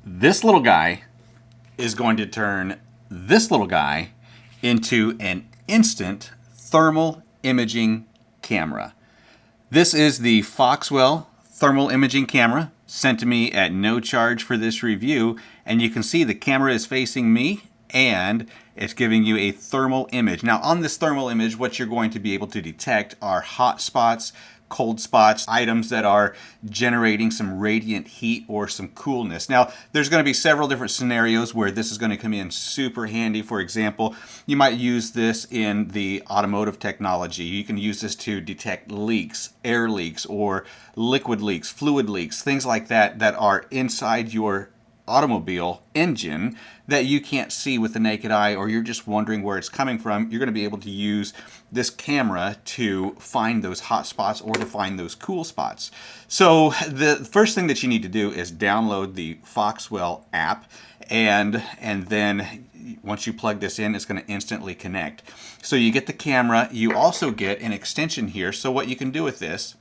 This little guy is going to turn this little guy into an instant thermal imaging camera. This is the Foxwell thermal imaging camera sent to me at no charge for this review, and you can see the camera is facing me and it's giving you a thermal image. Now on this thermal image, what you're going to be able to detect are hot spots, cold spots, items that are generating some radiant heat or some coolness. Now, there's going to be several different scenarios where this is going to come in super handy. For example, you might use this in the automotive technology. You can use this to detect leaks, air leaks, or liquid leaks, fluid leaks, things like that that are inside your automobile engine that you can't see with the naked eye, or you're just wondering where it's coming from. You're going to be able to use this camera to find those hot spots or to find those cool spots. So the first thing that you need to do is download the Foxwell app, and then once you plug this in, it's going to instantly connect. So you get the camera. You also get an extension here. So what you can do with this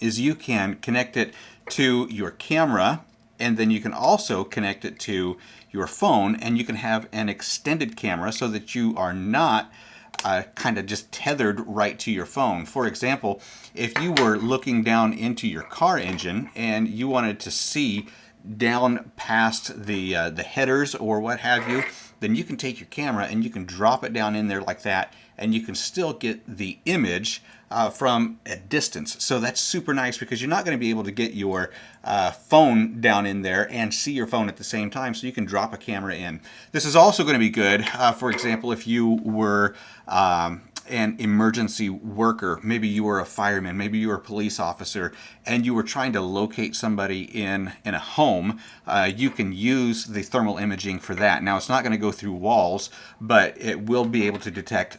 is you can connect it to your camera, and then you can also connect it to your phone, and you can have an extended camera so that you are not kind of just tethered right to your phone. For example, if you were looking down into your car engine and you wanted to see down past the headers or what have you, then you can take your camera and you can drop it down in there like that, and you can still get the image from a distance. So that's super nice because you're not going to be able to get your phone down in there and see your phone at the same time, so you can drop a camera in. This is also going to be good, for example, if you were an emergency worker. Maybe you were a fireman, maybe you were a police officer, and you were trying to locate somebody in a home. You can use the thermal imaging for that. Now, it's not going to go through walls, but it will be able to detect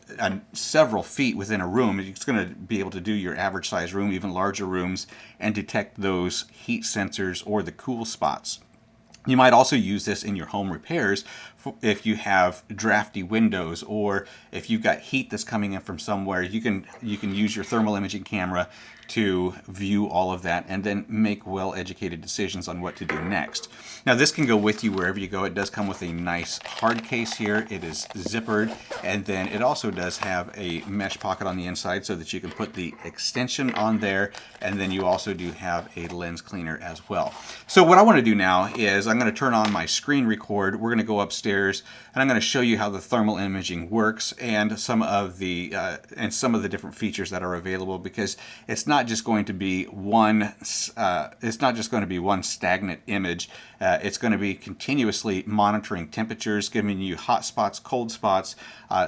several feet within a room. It's going to be able to do your average size room, even larger rooms, and detect those heat sensors or the cool spots. You might also use this in your home repairs if you have drafty windows, or if you've got heat that's coming in from somewhere. You can use your thermal imaging camera to view all of that and then make well-educated decisions on what to do next. Now, this can go with you wherever you go. It does come with a nice hard case here. It is zippered, and then it also does have a mesh pocket on the inside so that you can put the extension on there, and then you also do have a lens cleaner as well. So what I want to do now is I'm going to turn on my screen record. We're going to go upstairs and I'm going to show you how the thermal imaging works and some of the different features that are available, because it's not just going to be one stagnant image. It's going to be continuously monitoring temperatures, giving you hot spots, cold spots,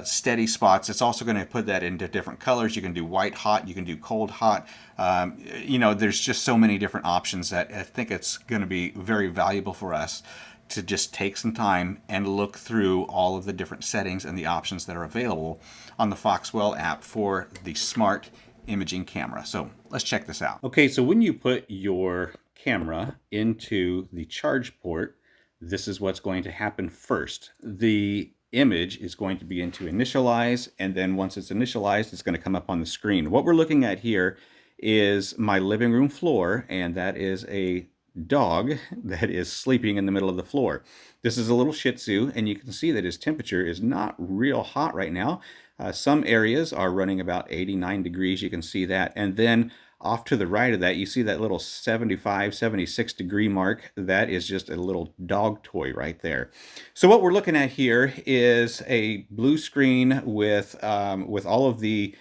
steady spots. It's also going to put that into different colors. You can do white hot, you can do cold hot. There's just so many different options that I think it's going to be very valuable for us to just take some time and look through all of the different settings and the options that are available on the Foxwell app for the smart imaging camera. So let's check this out. Okay, so when you put your camera into the charge port, this is what's going to happen first. The image is going to begin to initialize, and then once it's initialized, it's going to come up on the screen. What we're looking at here is my living room floor, and that is a dog that is sleeping in the middle of the floor. This is a little Shih Tzu, and you can see that his temperature is not real hot right now. Some areas are running about 89 degrees. You can see that. And then off to the right of that, you see that little 75, 76 degree mark. That is just a little dog toy right there. So what we're looking at here is a blue screen with all of the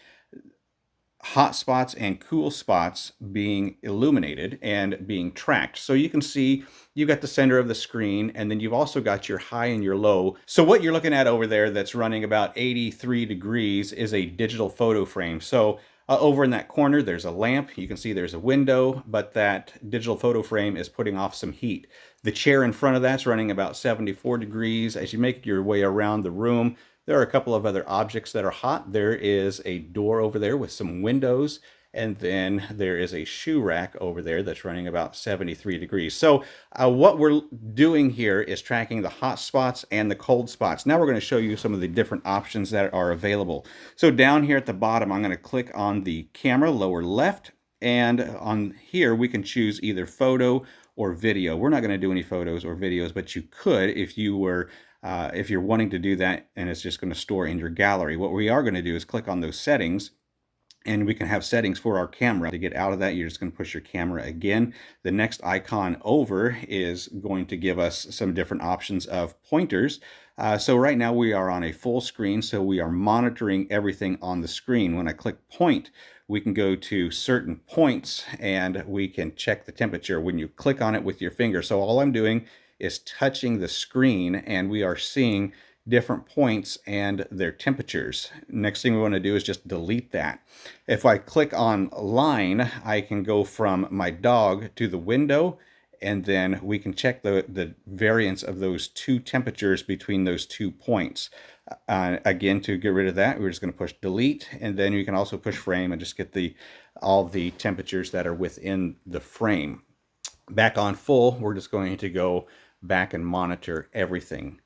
hot spots and cool spots being illuminated and being tracked. So you can see you've got the center of the screen, and then you've also got your high and your low. So what you're looking at over there that's running about 83 degrees is a digital photo frame. So over in that corner, there's a lamp. You can see there's a window, but that digital photo frame is putting off some heat. The chair in front of that's running about 74 degrees. As you make your way around the room, there are a couple of other objects that are hot. There is a door over there with some windows, and then there is a shoe rack over there that's running about 73 degrees. So what we're doing here is tracking the hot spots and the cold spots. Now we're going to show you some of the different options that are available. So down here at the bottom, I'm going to click on the camera lower left, and on here we can choose either photo or video. We're not going to do any photos or videos, but you could if you were if you're wanting to do that and it's just going to store in your gallery. What we are going to do is click on those settings, and we can have settings for our camera. To get out of that, you're just going to push your camera again. The next icon over is going to give us some different options of pointers. So right now we are on a full screen, so we are monitoring everything on the screen. When I click point, we can go to certain points and we can check the temperature when you click on it with your finger. So all I'm doing is touching the screen, and we are seeing different points and their temperatures. Next thing we want to do is just delete that. If I click on line, I can go from my dog to the window, and then we can check the variance of those two temperatures between those 2 points. Again, to get rid of that, we're just going to push delete, and then you can also push frame and just get all the temperatures that are within the frame. Back on full, we're just going to go back and monitor everything.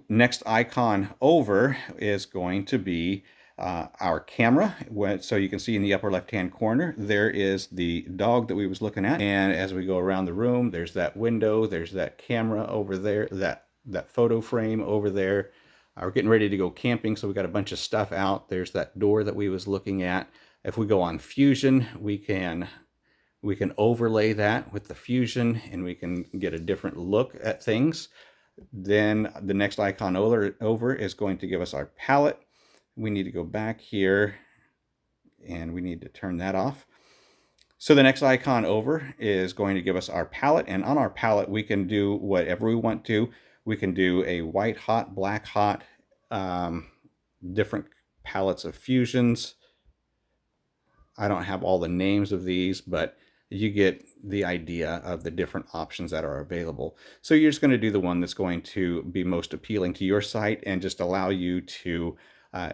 Next icon over is going to be our camera. So you can see in the upper left hand corner there is the dog that we was looking at, and as we go around the room, there's that window, there's that camera over there, that photo frame over there. We're getting ready to go camping, so we got a bunch of stuff out. There's that door that we was looking at. If we go on Fusion, we can overlay that with the Fusion, and we can get a different look at things. Then the next icon over is going to give us our palette. We need to go back here, and we need to turn that off. So the next icon over is going to give us our palette, and on our palette we can do whatever we want to. We can do a white hot, black hot, different palettes of fusions. I don't have all the names of these, but you get the idea of the different options that are available. So you're just going to do the one that's going to be most appealing to your site and just allow you to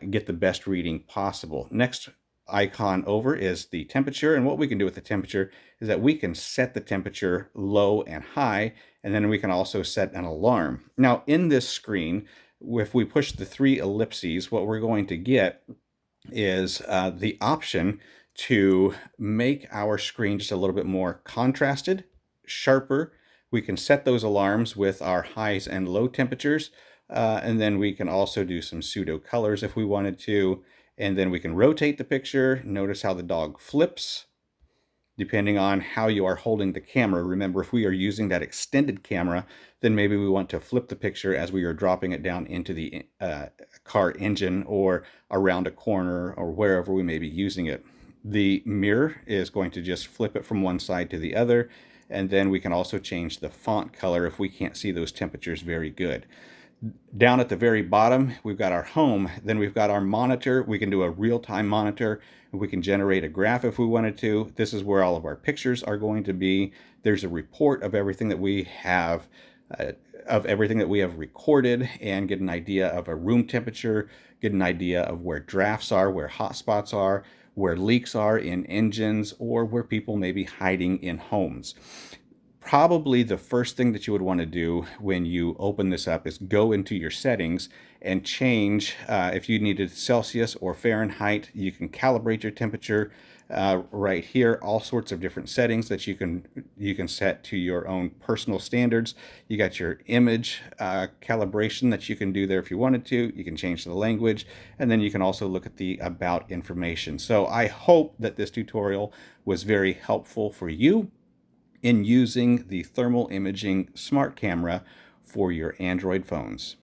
get the best reading possible. Next icon over is the temperature, and what we can do with the temperature is that we can set the temperature low and high, and then we can also set an alarm. Now in this screen, if we push the 3 ellipses, what we're going to get is the option to make our screen just a little bit more contrasted, sharper. We can set those alarms with our highs and low temperatures, and then we can also do some pseudo colors if we wanted to, and then we can rotate the picture. Notice how the dog flips depending on how you are holding the camera. Remember, if we are using that extended camera, then maybe we want to flip the picture as we are dropping it down into the car engine or around a corner or wherever we may be using it. The mirror is going to just flip it from one side to the other, and then we can also change the font color if we can't see those temperatures very good. Down at the very bottom, we've got our home, then we've got our monitor. We can do a real-time monitor. We can generate a graph if we wanted to. This is where all of our pictures are going to be. There's a report of everything that we have recorded, and get an idea of a room temperature, get an idea of where drafts are, where hot spots are, where leaks are in engines, or where people may be hiding in homes. Probably the first thing that you would want to do when you open this up is go into your settings and change, if you needed Celsius or Fahrenheit, you can calibrate your temperature right here. All sorts of different settings that you can set to your own personal standards. You got your image calibration that you can do there if you wanted to. You can change the language, and then you can also look at the about information. So I hope that this tutorial was very helpful for you in using the thermal imaging smart camera for your Android phones.